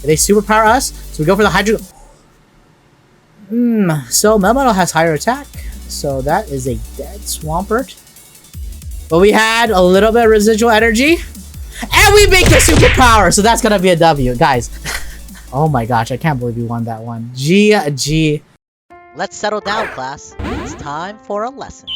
They superpower us, so we go for the Hydro... So Melmetal has higher attack, so that is a dead Swampert. But we had a little bit of residual energy, and we make the superpower, so that's gonna be a W, guys. Oh my gosh, I can't believe we won that one. GG. Let's settle down, class. It's time for a lesson.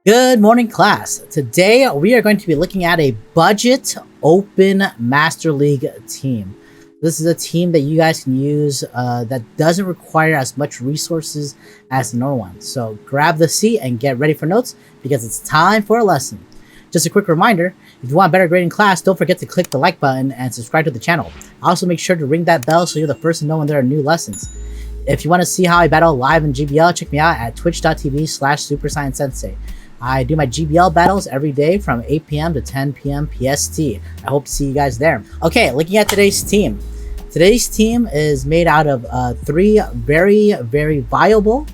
Good morning, class. Today we are going to be looking at a budget open Master League team. This is a team that you guys can use that doesn't require as much resources as the normal one. So grab the seat and get ready for notes because it's time for a lesson. Just a quick reminder, if you want better grading class, don't forget to click the like button and subscribe to the channel. Also make sure to ring that bell so you're the first to know when there are new lessons. If you want to see how I battle live in GBL, check me out at twitch.tv/SuperScienceSensei. I do my GBL battles every day from 8 p.m. to 10 p.m. PST. I hope to see you guys there. Okay, looking at today's team. Today's team is made out of 3 very, very viable,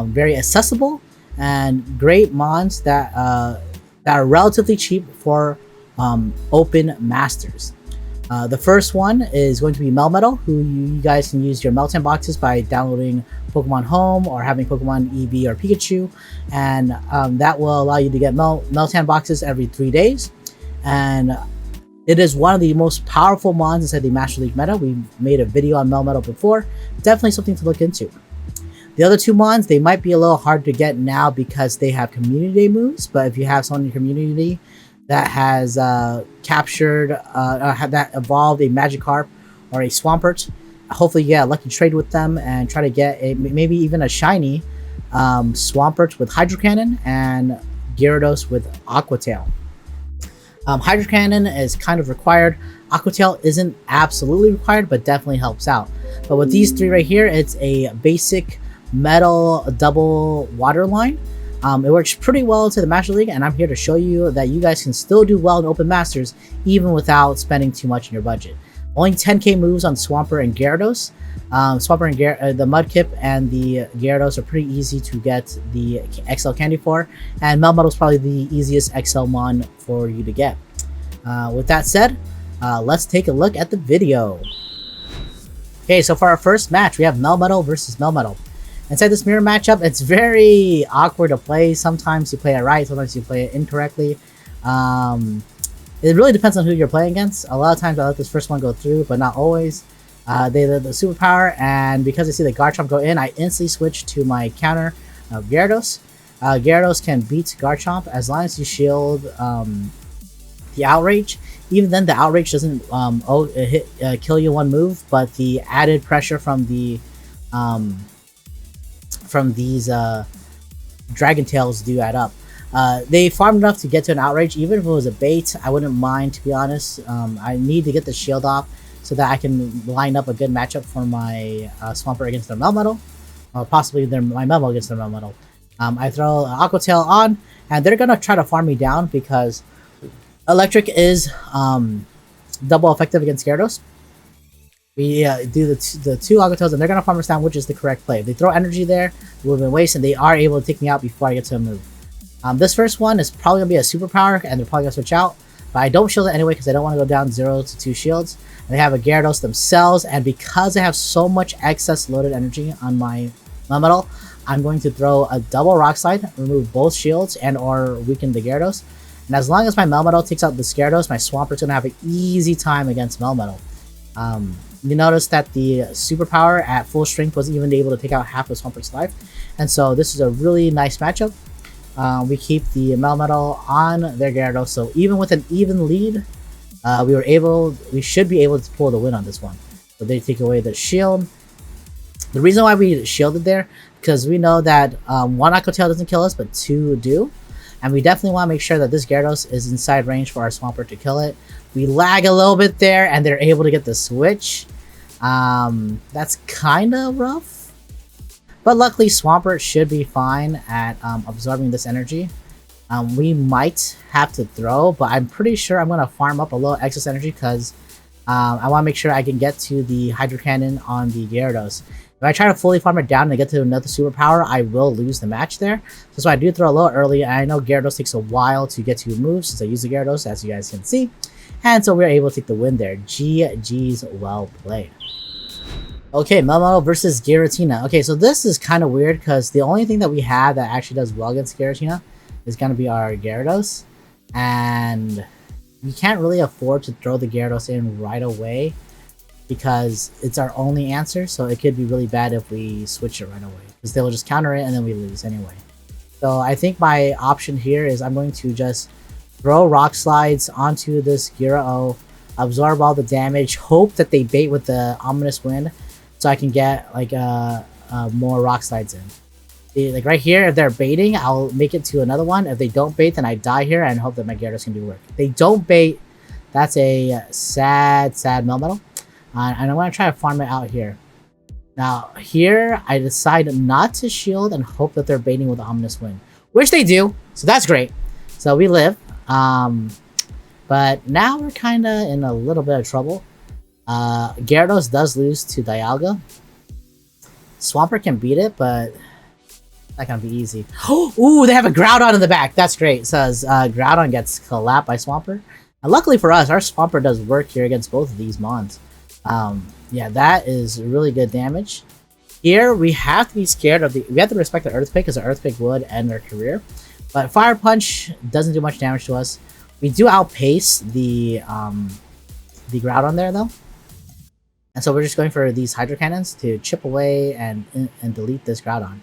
very accessible, and great mons that are relatively cheap for open masters. The first one is going to be Melmetal, who you guys can use your Meltan boxes by downloading Pokemon Home or having Pokemon Eevee or Pikachu, and that will allow you to get Meltan boxes every 3 days. And it is one of the most powerful mons inside the Master League meta. We made a video on Melmetal before. Definitely something to look into. The other 2 mons, they might be a little hard to get now because they have community day moves, but if you have someone in your community that has captured, that evolved a Magikarp or a Swampert, hopefully you get a lucky trade with them and try to get a maybe even a shiny Swampert with Hydro Cannon and Gyarados with Aqua Tail. Hydro Cannon is kind of required. Aqua Tail isn't absolutely required, but definitely helps out. But with these 3 right here, it's a basic metal double water line. It works pretty well to the Master League, and I'm here to show you that you guys can still do well in Open Masters even without spending too much in your budget. Only 10k moves on Swampert and Gyarados. Swampert and the Mudkip and the Gyarados are pretty easy to get the XL candy for, and Melmetal is probably the easiest XL mon for you to get. With that said, let's take a look at the video. Okay, so for our first match, we have Melmetal versus Melmetal. Inside this mirror matchup, it's very awkward to play. Sometimes you play it right, sometimes you play it incorrectly. It really depends on who you're playing against. A lot of times I let this first one go through, but not always. They let the superpower, and because I see the Garchomp go in, I instantly switch to my counter of Gyarados. Gyarados can beat Garchomp as long as you shield the Outrage. Even then, the Outrage doesn't kill you one move, but the added pressure from the these Dragon Tails do add up. They farmed enough to get to an Outrage. Even if it was a bait, I wouldn't mind, to be honest. I need to get the shield off so that I can line up a good matchup for my Swampert against their Melmetal, or possibly my Melmetal against their Melmetal. I throw Aqua Tail on, and they're gonna try to farm me down because Electric is double effective against Gyarados. We do the 2 Aqua Tails, and they're gonna farm us down, which is the correct play. If they throw energy there, it would have been waste, and they are able to take me out before I get to a move. This first one is probably gonna be a superpower, and they're probably gonna switch out. But I don't shield it anyway because I don't want to go down 0 to 2 shields. And they have a Gyarados themselves, and because I have so much excess loaded energy on my Melmetal, I'm going to throw a double Rock Slide, remove both shields, and or weaken the Gyarados. And as long as my Melmetal takes out the Gyarados, my Swampert's gonna have an easy time against Melmetal. You notice that the superpower at full strength wasn't even able to take out half of Swampert's life, and so this is a really nice matchup. We keep the Melmetal on their Gyarados, so even with an even lead, we should be able to pull the win on this one. So they take away the shield. The reason why we shielded there, because we know that 1 Aqua Tail doesn't kill us, but 2 do. And we definitely want to make sure that this Gyarados is inside range for our Swampert to kill it. We lag a little bit there, and they're able to get the switch. That's kind of rough. But luckily, Swampert should be fine at absorbing this energy. We might have to throw, but I'm pretty sure I'm going to farm up a little excess energy because I want to make sure I can get to the Hydro Cannon on the Gyarados. If I try to fully farm it down and get to another superpower, I will lose the match there. So I do throw a little early, and I know Gyarados takes a while to get to moves since I use the Gyarados, as you guys can see. And so we were able to take the win there. GG's, well played. Okay, Melmetal versus Giratina. Okay, so this is kind of weird because the only thing that we have that actually does well against Giratina is going to be our Gyarados. And we can't really afford to throw the Gyarados in right away because it's our only answer. So it could be really bad if we switch it right away because they'll just counter it and then we lose anyway. So I think my option here is I'm going to just throw Rock Slides onto this Gyaro, absorb all the damage, hope that they bait with the Ominous Wind so I can get like more Rock Slides in. See, like right here, if they're baiting, I'll make it to another one. If they don't bait, then I die here and hope that my Gyarados can do work. If they don't bait, that's a sad Melmetal. And I'm going to try to farm it out here. Now, here, I decide not to shield and hope that they're baiting with Ominous Wind. Which they do, so that's great. So we live. But now we're kind of in a little bit of trouble. Gyarados does lose to Dialga. Swampert can beat it, but not gonna be easy. Ooh, they have a Groudon in the back. That's great. It says Groudon gets collapsed by Swampert. And luckily for us, our Swampert does work here against both of these mons. Yeah, that is really good damage. Here, we have to be scared of we have to respect the Earthquake because the Earthquake would end our career. But Fire Punch doesn't do much damage to us. We do outpace the Groudon there though. And so we're just going for these Hydro Cannons to chip away and delete this Groudon.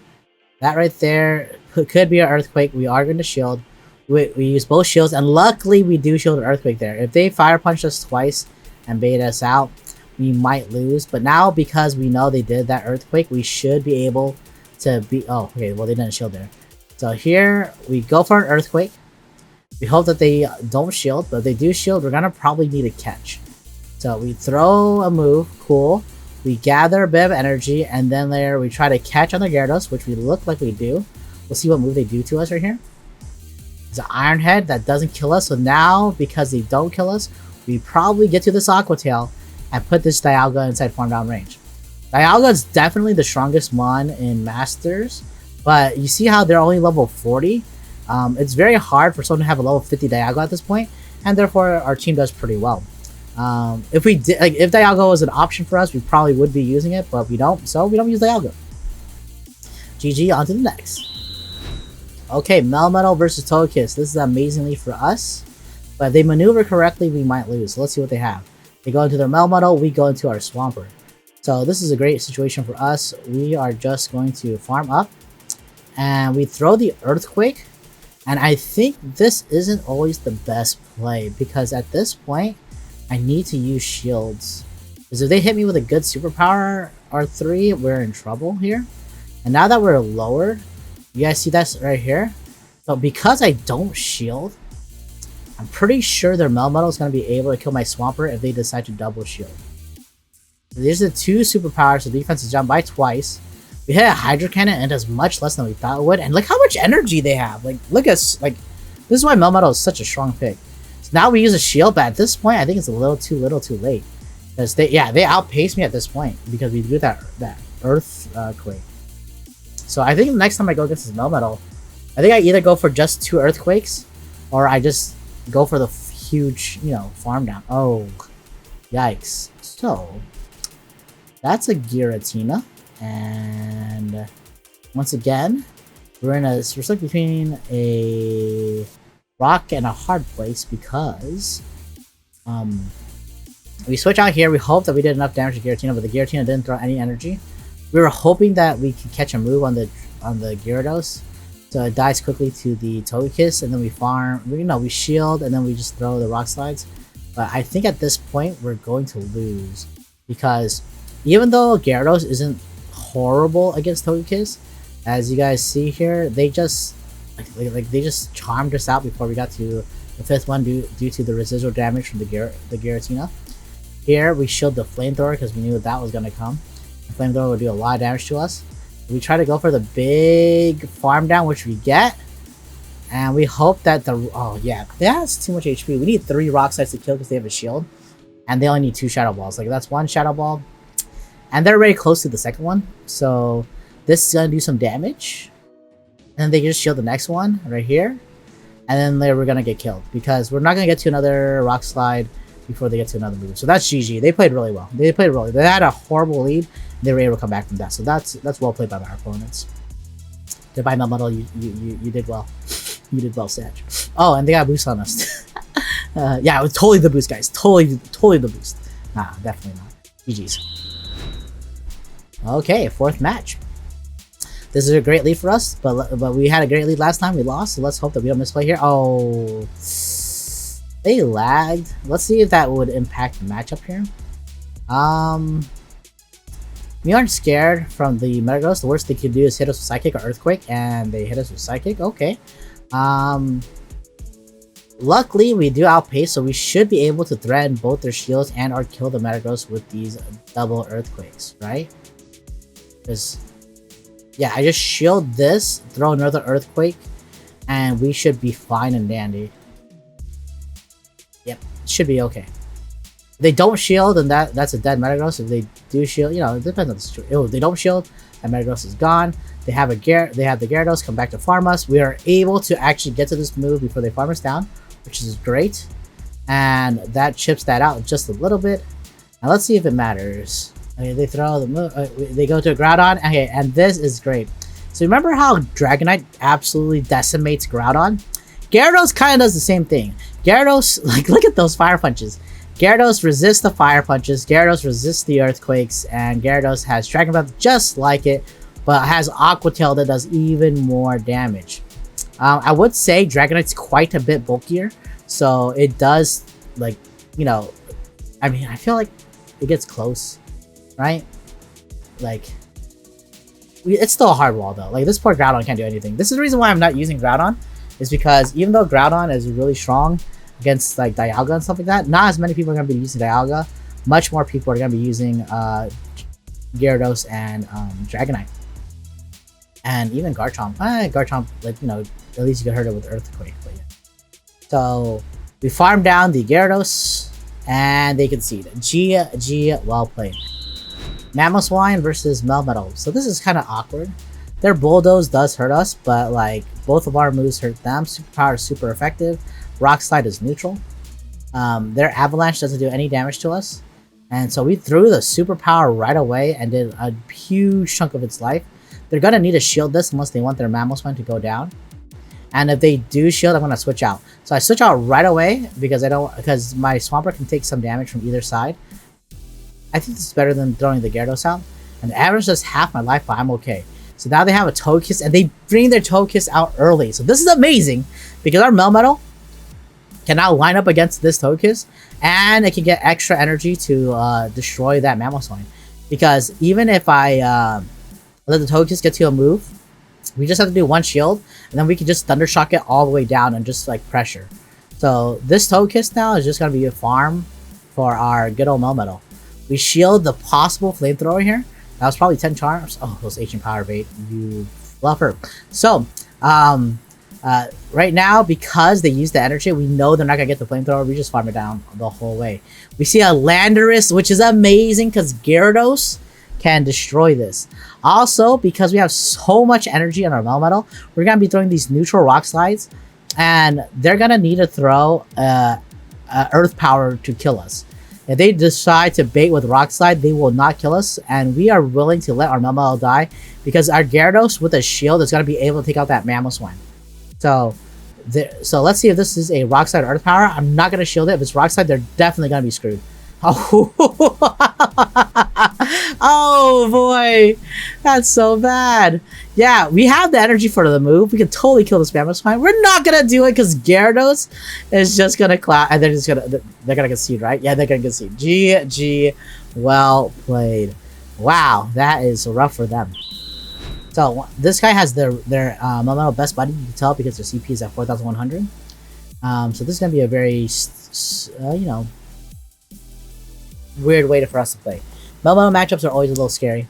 That right there could be an Earthquake. We are going to shield. We use both shields, and luckily we do shield an Earthquake there. If they Fire Punch us twice and bait us out, we might lose. But now, because we know they did that Earthquake, we should be able to be... Oh, okay, well they didn't shield there. So here, we go for an Earthquake. We hope that they don't shield, but if they do shield, we're going to probably need a catch. So we throw a move, cool. We gather a bit of energy, and then there we try to catch on the Gyarados, which we look like we do. We'll see what move they do to us right here. It's an Iron Head that doesn't kill us, so now, because they don't kill us, we probably get to this Aqua Tail and put this Dialga inside farm down range. Dialga is definitely the strongest mon in Masters, but you see how they're only level 40? It's very hard for someone to have a level 50 Dialga at this point, and therefore our team does pretty well. If we did, like, if Dialga was an option for us, we probably would be using it, but we don't, so we don't use Dialga. GG, on to the next. Okay, Melmetal versus Togekiss. This is amazingly for us, but if they maneuver correctly, we might lose. So let's see what they have. They go into their Melmetal, we go into our Swampert. So this is a great situation for us. We are just going to farm up, and we throw the Earthquake, and I think this isn't always the best play, because at this point, I need to use shields. Because if they hit me with a good superpower R3, we're in trouble here. And now that we're lowered, you guys see that right here? So because I don't shield, I'm pretty sure their Melmetal is going to be able to kill my Swampert if they decide to double shield. So these are the two superpowers, so defense is down by twice. We hit a Hydro Cannon and it does much less than we thought it would. And look how much energy they have. Like, look at, like, this is why Melmetal is such a strong pick. So now we use a shield, but at this point, I think it's a little too late. Because they outpace me at this point because we do that Earthquake. So I think the next time I go against this Melmetal, I think I either go for just 2 Earthquakes, or I just go for the huge, farm down. Oh, yikes. So, that's a Giratina. And once again, we're stuck between a rock and a hard place because we switch out here. We hope that we did enough damage to Giratina, but the Giratina didn't throw any energy. We were hoping that we could catch a move on the Gyarados, so it dies quickly to the Togekiss, and then we farm. We shield, and then we just throw the Rock Slides. But I think at this point we're going to lose because even though Gyarados isn't horrible against Togekiss, as you guys see here, they just they just charmed us out before we got to the 5th one due to the residual damage from the Giratina. Here we shield the Flamethrower because we knew that was going to come. The Flamethrower would do a lot of damage to us. We try to go for the big farm down, which we get, and we hope that that's too much HP. We need 3 Rock Slides to kill because they have a shield, and they only need 2 Shadow Balls. Like, that's 1 Shadow Ball, and they're very close to the second one, so this is gonna do some damage. And then they just shield the next one right here, and then later we're gonna get killed because we're not gonna get to another Rock Slide. before they get to another move. So that's GG. They played really well. They had a horrible lead. And they were able to come back from that. So that's well played by my opponents. Goodbye, Melmetal. You did well. You did well, Sag. Oh, and they got a boost on us. Yeah, it was totally the boost, guys. Totally the boost. Nah, definitely not. GG's. Okay, 4th match. This is a great lead for us, but we had a great lead last time. We lost, so let's hope that we don't misplay here. Oh, they lagged. Let's see if that would impact the matchup here. We aren't scared from the Metagross. The worst they could do is hit us with Psychic or Earthquake, and they hit us with Psychic. Okay. Luckily, we do outpace, so we should be able to threaten both their shields and or kill the Metagross with these double Earthquakes, right? Because, yeah, I just shield this, throw another Earthquake, and we should be fine and dandy. Yep, should be okay. If they don't shield, then that's a dead Metagross. If they do shield, you know, it depends on the situation. If they don't shield, that Metagross is gone. They have the Gyarados come back to farm us. We are able to actually get to this move before they farm us down, which is great. And that chips that out just a little bit. Now let's see if it matters. Okay, they throw the move. They go to a Groudon. Okay, and this is great. So remember how Dragonite absolutely decimates Groudon? Gyarados kind of does the same thing. Gyarados, like, look at those fire punches. Gyarados resists the fire punches, Gyarados resists the earthquakes, and Gyarados has Dragon Breath just like it, but has Aqua Tail that does even more damage. I would say Dragonite's quite a bit bulkier, so it does, like, you know, I mean, I feel like it gets close, right? Like, it's still a hard wall though. Like, this poor Groudon can't do anything. This is the reason why I'm not using Groudon, is because even though Groudon is really strong against like Dialga and stuff like that, not as many people are going to be using Dialga. Much more people are going to be using Gyarados and Dragonite. And even Garchomp. Garchomp, like, you know, at least you can hurt it with Earthquake. But yeah. So, we farm down the Gyarados, and they concede. GG, well played. Mamoswine versus Melmetal. So this is kind of awkward. Their Bulldoze does hurt us, but like, both of our moves hurt them. Superpower is super effective. Rock Slide is neutral. Their Avalanche doesn't do any damage to us. And so we threw the Superpower right away and did a huge chunk of its life. They're going to need to shield this unless they want their Mamoswine to go down. And if they do shield, I'm going to switch out. So I switch out right away because because my Swampert can take some damage from either side. I think this is better than throwing the Gyarados out. And the average does half my life, but I'm okay. So now they have a Togekiss, and they bring their Togekiss out early. So this is amazing, because our Melmetal can now line up against this Togekiss, and it can get extra energy to destroy that Mamoswine. Because even if I let the Togekiss get to a move, we just have to do one shield, and then we can just Thunder Shock it all the way down and just like pressure. So this Togekiss now is just going to be a farm for our good old Melmetal. We shield the possible Flamethrower here. That was probably 10 charms. Oh, those Ancient Power Bait, you fluffer. So, right now, because they use the energy, we know they're not going to get the Flamethrower. We just farm it down the whole way. We see a Landorus, which is amazing because Gyarados can destroy this. Also, because we have so much energy on our Melmetal, we're going to be throwing these neutral Rock Slides, and they're going to need to throw Earth Power to kill us. If they decide to bait with Rock Slide, they will not kill us, and we are willing to let our Melmetal die because our Gyarados with a shield is going to be able to take out that Mamoswine. So let's see if this is a Rock Slide Earth Power. I'm not going to shield it. If it's Rock Slide, they're definitely going to be screwed. Oh, oh boy, that's so bad. Yeah, we have the energy for the move. We can totally kill this Mamoswine. We're not gonna do it because Gyarados is just gonna clap, and they're gonna concede, right? Yeah, they're gonna concede. GG, well played. Wow, that is rough for them. So this guy has their Melmetal best buddy. You can tell because their CP is at 4,100. So this is gonna be a very you know, weird way for us to play. Melmetal matchups are always a little scary.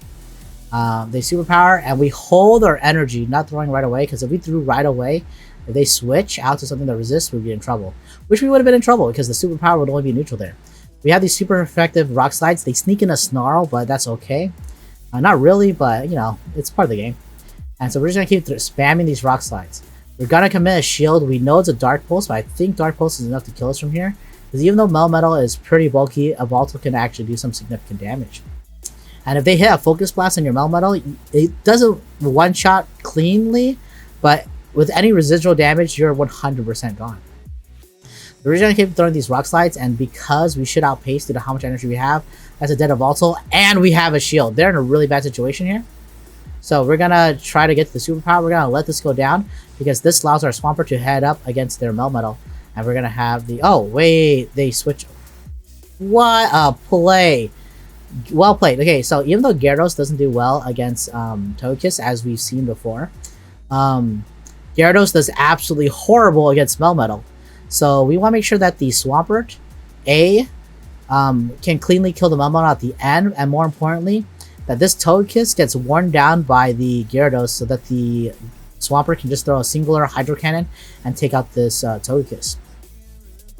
They superpower, and we hold our energy, not throwing right away, because if we threw right away, if they switch out to something that resists, we'd be in trouble. Which we would have been in trouble, because the superpower would only be neutral there. We have these super effective Rock Slides. They sneak in a Snarl, but that's okay. Not really, but, you know, it's part of the game. And so we're just going to keep spamming these Rock Slides. We're going to commit a shield. We know it's a Dark Pulse, but I think Dark Pulse is enough to kill us from here. Because even though Melmetal is pretty bulky, a Voltal can actually do some significant damage. And if they hit a Focus Blast on your Melmetal, it doesn't one-shot cleanly, but with any residual damage, you're 100% gone. The reason I keep throwing these Rock Slides, and because we should outpace due to how much energy we have, that's a dead of Voltal, and we have a shield. They're in a really bad situation here. So we're gonna try to get to the superpower. We're gonna let this go down, because this allows our Swampert to head up against their Melmetal. And we're gonna have the... Oh, wait, they switch... What a play! Well played. Okay, so even though Gyarados doesn't do well against Togekiss, as we've seen before, Gyarados does absolutely horrible against Melmetal. So we want to make sure that the Swampert, can cleanly kill the Melmetal at the end, and more importantly, that this Togekiss gets worn down by the Gyarados so that the Swampert can just throw a singular Hydro Cannon and take out this Togekiss.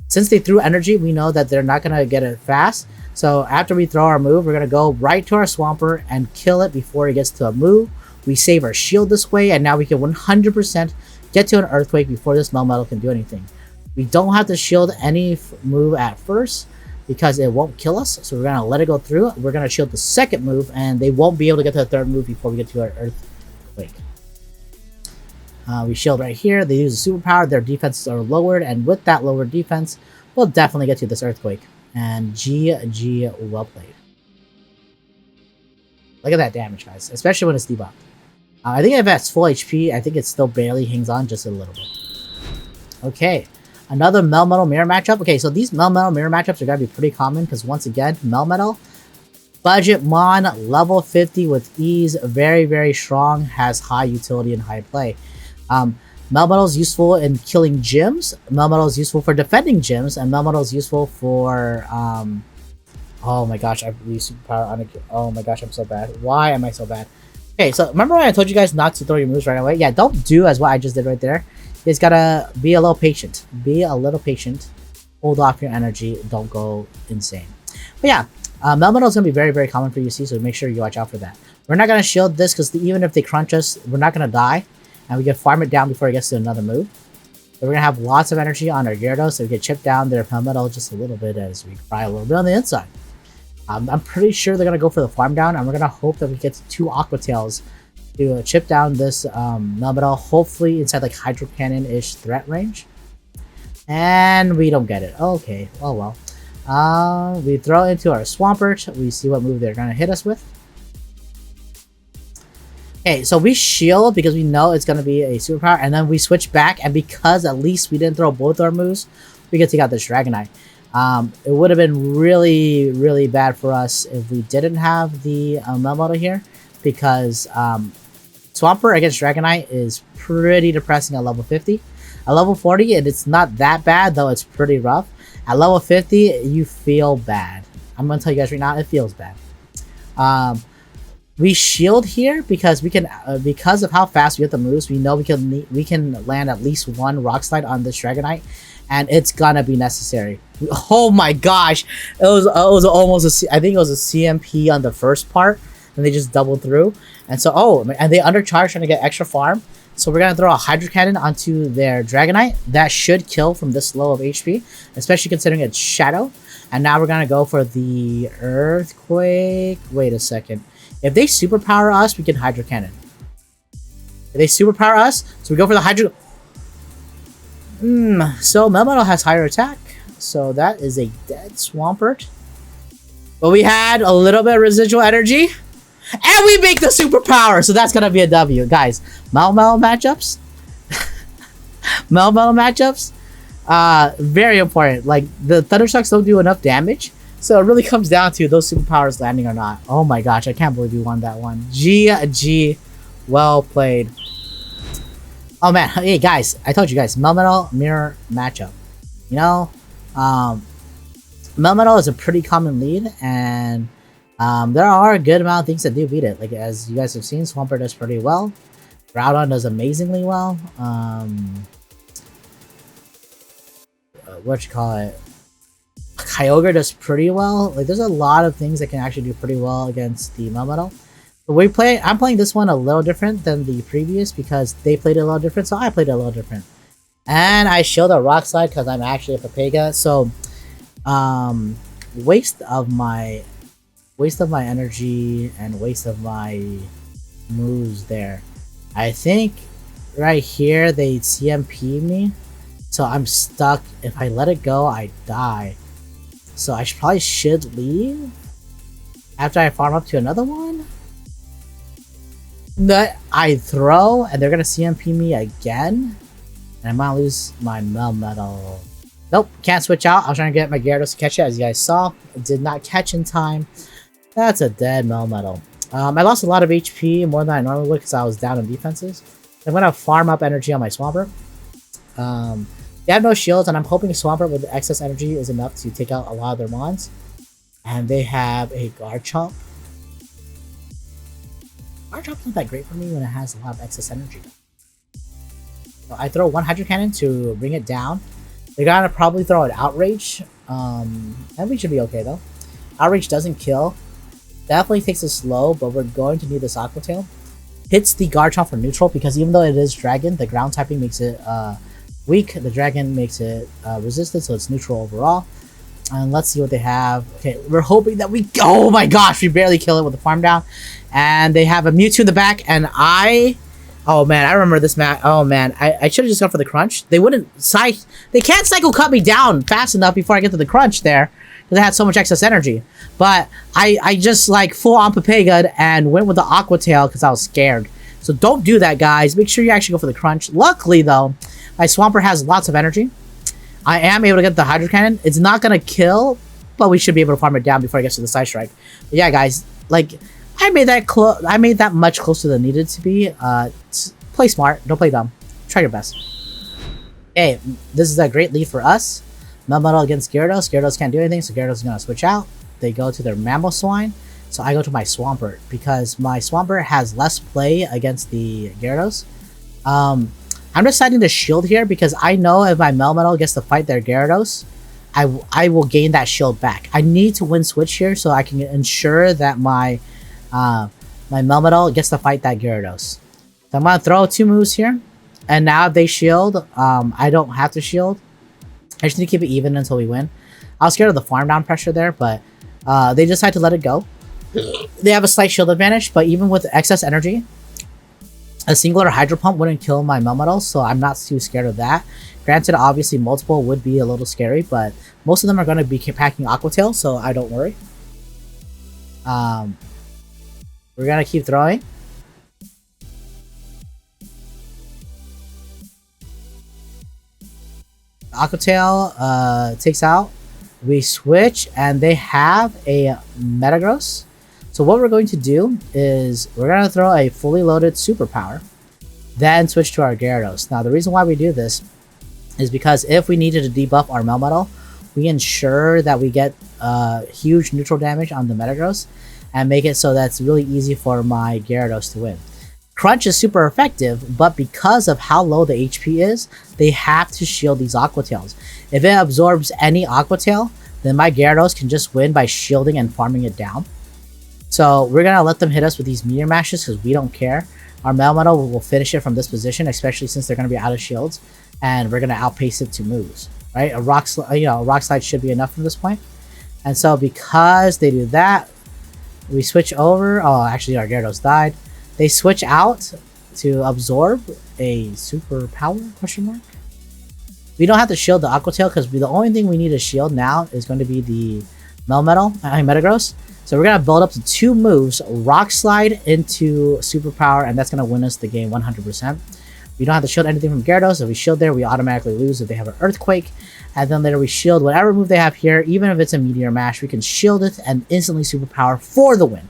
Since they threw energy, we know that they're not going to get it fast. So after we throw our move, we're going to go right to our Swampert and kill it before it gets to a move. We save our shield this way, and now we can 100% get to an Earthquake before this Melmetal can do anything. We don't have to shield any move at first because it won't kill us. So we're going to let it go through. We're going to shield the second move, and they won't be able to get to the third move before we get to our Earthquake. We shield right here. They use a superpower. Their defenses are lowered, and with that lowered defense, we'll definitely get to this Earthquake. And GG, well played. Look at that damage, guys, especially when it's debuffed. I think if it's full HP, I think it still barely hangs on just a little bit. Okay, another Melmetal Mirror matchup. Okay, so these Melmetal Mirror matchups are going to be pretty common because, once again, Melmetal, budget Mon, level 50 with ease, very, very strong, has high utility and high play. Melmetal is useful in killing gyms, Melmetal is useful for defending gyms, and Melmetal is useful for, oh my gosh, I used superpower on a... Oh my gosh, I'm so bad. Why am I so bad? Okay, so remember when I told you guys not to throw your moves right away? Yeah, don't do as what I just did right there. You just gotta be a little patient. Be a little patient. Hold off your energy. Don't go insane. But yeah, Melmetal is gonna be very, very common for UC, so make sure you watch out for that. We're not gonna shield this because even if they crunch us, we're not gonna die. And we can farm it down before it gets to another move. So we're going to have lots of energy on our Gyarados, so we can chip down their Melmetal just a little bit as we cry a little bit on the inside. I'm pretty sure they're going to go for the farm down, and we're going to hope that we get 2 Aqua Tails to chip down this Melmetal, hopefully inside like Hydro Cannon-ish threat range. And we don't get it. Okay, oh well. We throw into our Swampert. We see what move they're going to hit us with. Okay, so we shield because we know it's going to be a superpower, and then we switch back, and because at least we didn't throw both our moves, we can take out this Dragonite. It would have been really, really bad for us if we didn't have the Melmetal here, because Swampert against Dragonite is pretty depressing at level 50. At level 40, it's not that bad, though it's pretty rough. At level 50, you feel bad. I'm going to tell you guys right now, it feels bad. We shield here because we can, because of how fast we get the moves, we know we can land at least 1 Rock Slide on this Dragonite, and it's gonna be necessary. Oh my gosh, it was almost I think it was a CMP on the first part, and they just doubled through, and so and they undercharged trying to get extra farm. So we're gonna throw a Hydro Cannon onto their Dragonite. That should kill from this low of HP, especially considering it's Shadow. And now we're gonna go for the Earthquake. Wait a second. If they superpower us, we can Hydro Cannon. If they superpower us, so we go for the Hydro... So Melmetal has higher attack. So that is a dead Swampert. But we had a little bit of residual energy. And we make the superpower! So that's gonna be a W. Guys, Melmetal matchups. Melmetal matchups. Very important. Like, the Thunderstrucks don't do enough damage. So it really comes down to those superpowers landing or not. Oh my gosh, I can't believe we won that one. GG. Well played. Oh man, hey guys, I told you guys, Melmetal Mirror matchup. You know, Melmetal is a pretty common lead, and there are a good amount of things that do beat it. Like, as you guys have seen, Swampert does pretty well. Groudon does amazingly well. What you call it? Kyogre does pretty well. Like, there's a lot of things that can actually do pretty well against the Melmetal. But I'm playing this one a little different than the previous because they played it a little different, so I played it a little different. And I showed a Rock Slide because I'm actually a Papega. So Um, waste of my energy and waste of my moves there. I think right here they CMP me, so I'm stuck. If I let it go, I die. So I probably should leave after I farm up to another one. That I throw, and they're gonna CMP me again, and I'm gonna lose my Melmetal. Nope, can't switch out. I was trying to get my Gyarados to catch it, as you guys saw. It did not catch in time. That's a dead Melmetal. I lost a lot of HP, more than I normally would, because I was down in defenses. I'm gonna farm up energy on my Swampert. They have no shields, and I'm hoping Swampert with excess energy is enough to take out a lot of their mons. And they have a Garchomp. Garchomp's not that great for me when it has a lot of excess energy. So I throw one Hydro Cannon to bring it down. They're gonna probably throw an Outrage. And we should be okay though. Outrage doesn't kill. Definitely takes it slow, but we're going to need this Aqua Tail. Hits the Garchomp for neutral, because even though it is Dragon, the ground typing makes it weak. The Dragon makes it resistant, so it's neutral overall. And let's see what they have. Okay, we're hoping that we... Oh my gosh, we barely kill it with the farm down. And they have a Mewtwo in the back, and oh man, I remember this match. Oh man, I should have just gone for the crunch. They wouldn't... They can't cycle cut me down fast enough before I get to the crunch there, because I had so much excess energy. But I just like full on Papega'd and went with the Aqua Tail because I was scared. So don't do that, guys. Make sure you actually go for the crunch. Luckily though, my Swampert has lots of energy. I am able to get the Hydro Cannon. It's not gonna kill, but we should be able to farm it down before it gets to the Side Strike. But yeah, guys, like I made that much closer than needed to be. Play smart, don't play dumb. Try your best. Okay, this is a great lead for us. Melmetal against Gyarados. Gyarados can't do anything, so Gyarados is gonna switch out. They go to their Mamoswine, so I go to my Swampert because my Swampert has less play against the Gyarados. I'm deciding to shield here because I know if my Melmetal gets to fight their Gyarados, I will gain that shield back. I need to win switch here so I can ensure that my Melmetal gets to fight that Gyarados. So I'm gonna throw 2 moves here, and now if they shield, I don't have to shield. I just need to keep it even until we win. I was scared of the farm down pressure there, but they decide to let it go. They have a slight shield advantage, but even with excess energy, a singular Hydro Pump wouldn't kill my Melmetal, so I'm not too scared of that. Granted, obviously multiple would be a little scary, but most of them are going to be packing Aqua Tail, so I don't worry. We're going to keep throwing. Aqua Tail takes out. We switch, and they have a Metagross. So what we're going to do is we're going to throw a fully loaded Superpower, then switch to our Gyarados. Now the reason why we do this is because if we needed to debuff our Melmetal, we ensure that we get huge neutral damage on the Metagross and make it so that's really easy for my Gyarados to win. Crunch is super effective, but because of how low the HP is, they have to shield these Aqua Tails. If it absorbs any Aqua Tail, then my Gyarados can just win by shielding and farming it down. So we're going to let them hit us with these Meteor Mashes because we don't care. Our Melmetal will finish it from this position, especially since they're going to be out of shields. And we're going to outpace it to moves, right? A Rock Slide should be enough from this point. And so because they do that, we switch over. Oh, actually our Gyarados died. They switch out to absorb a Superpower, question mark? We don't have to shield the Aqua Tail because the only thing we need to shield now is going to be the Metagross. So we're going to build up to 2 moves, Rock Slide into Superpower, and that's going to win us the game 100%. We don't have to shield anything from Gyarados. If we shield there, we automatically lose if they have an Earthquake. And then later we shield whatever move they have here, even if it's a Meteor Mash, we can shield it and instantly Superpower for the win.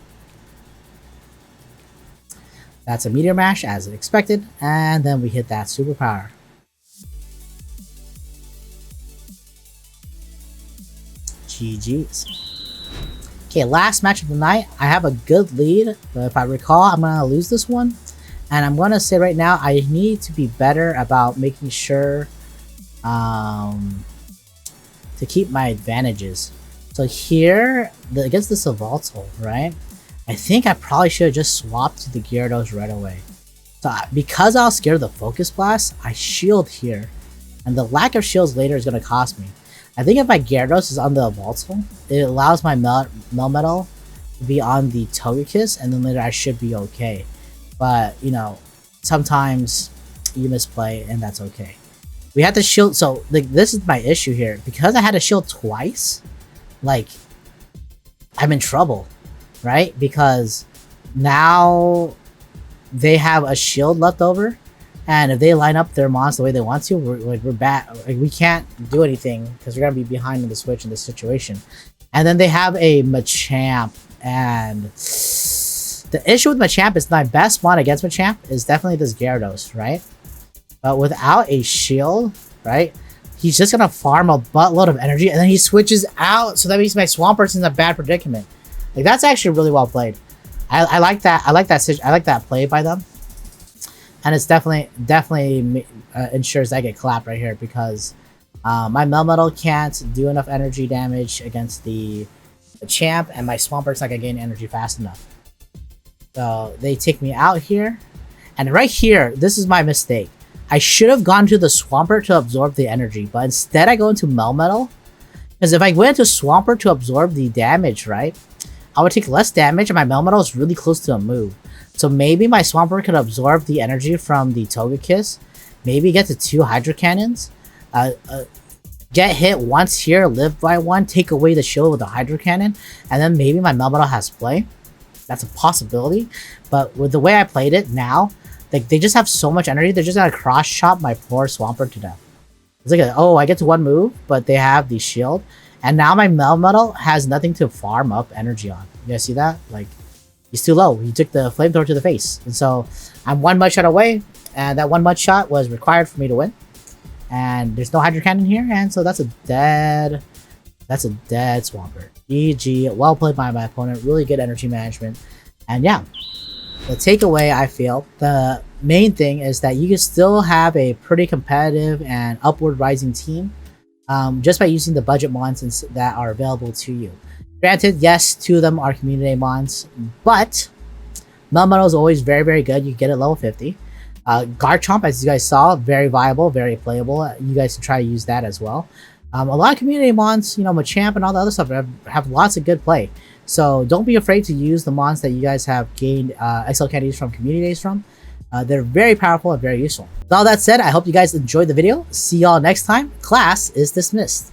That's a Meteor Mash as expected, and then we hit that Superpower. GG's. Okay, last match of the night. I have a good lead, but if I recall, I'm going to lose this one. And I'm going to say right now, I need to be better about making sure to keep my advantages. So here, against the Yveltal, right? I think I probably should have just swapped to the Gyarados right away. So because I was scared of the Focus Blast, I shield here. And the lack of shields later is going to cost me. I think if my Gyarados is on the Voltal, it allows my Melmetal to be on the Togekiss, and then later I should be okay. But, you know, sometimes you misplay, and that's okay. We had to shield, so like this is my issue here. Because I had to shield twice, like, I'm in trouble, right? Because now they have a shield left over, and if they line up their mons the way they want to, we're bad. Like, we can't do anything because we're gonna be behind in the switch in this situation. And then they have a Machamp, and the issue with Machamp is my best mon against Machamp is definitely this Gyarados, right? But without a shield, right, he's just gonna farm a buttload of energy, and then he switches out, so that means my Swampert's in a bad predicament. Like, that's actually really well played. I like that. I like that play by them, and it's definitely ensures I get clapped right here because my Melmetal can't do enough energy damage against the champ, and my Swampert's not gonna gain energy fast enough. So they take me out here, and right here, this is my mistake. I should have gone to the Swampert to absorb the energy, but instead I go into Melmetal, because if I went into Swampert to absorb the damage, right, I would take less damage, and my Melmetal is really close to a move. So maybe my Swampert could absorb the energy from the Togekiss, maybe get to 2 Hydro Cannons, get hit once here, live by 1, take away the shield with the Hydro Cannon, and then maybe my Melmetal has play. That's a possibility, but with the way I played it now, like, they just have so much energy, they're just gonna cross-chop my poor Swampert to death. It's like, oh, I get to 1 move, but they have the shield, and now my Melmetal has nothing to farm up energy on. You guys see that? Like, he's too low. He took the flamethrower to the face. And so I'm 1 mud shot away, and that 1 mud shot was required for me to win. And there's no Hydro Cannon here, and so that's a dead Swampert. GG, well played by my opponent, really good energy management. And yeah, the takeaway, I feel, the main thing is that you can still have a pretty competitive and upward rising team just by using the budget mons that are available to you. Granted, yes, 2 of them are community mons, but Melmetal is always very, very good. You can get it level 50. Garchomp, as you guys saw, very viable, very playable. You guys can try to use that as well. A lot of community mons, you know, Machamp and all the other stuff have lots of good play. So don't be afraid to use the mons that you guys have gained XL candies from community days from. They're very powerful and very useful. With all that said, I hope you guys enjoyed the video. See y'all next time. Class is dismissed.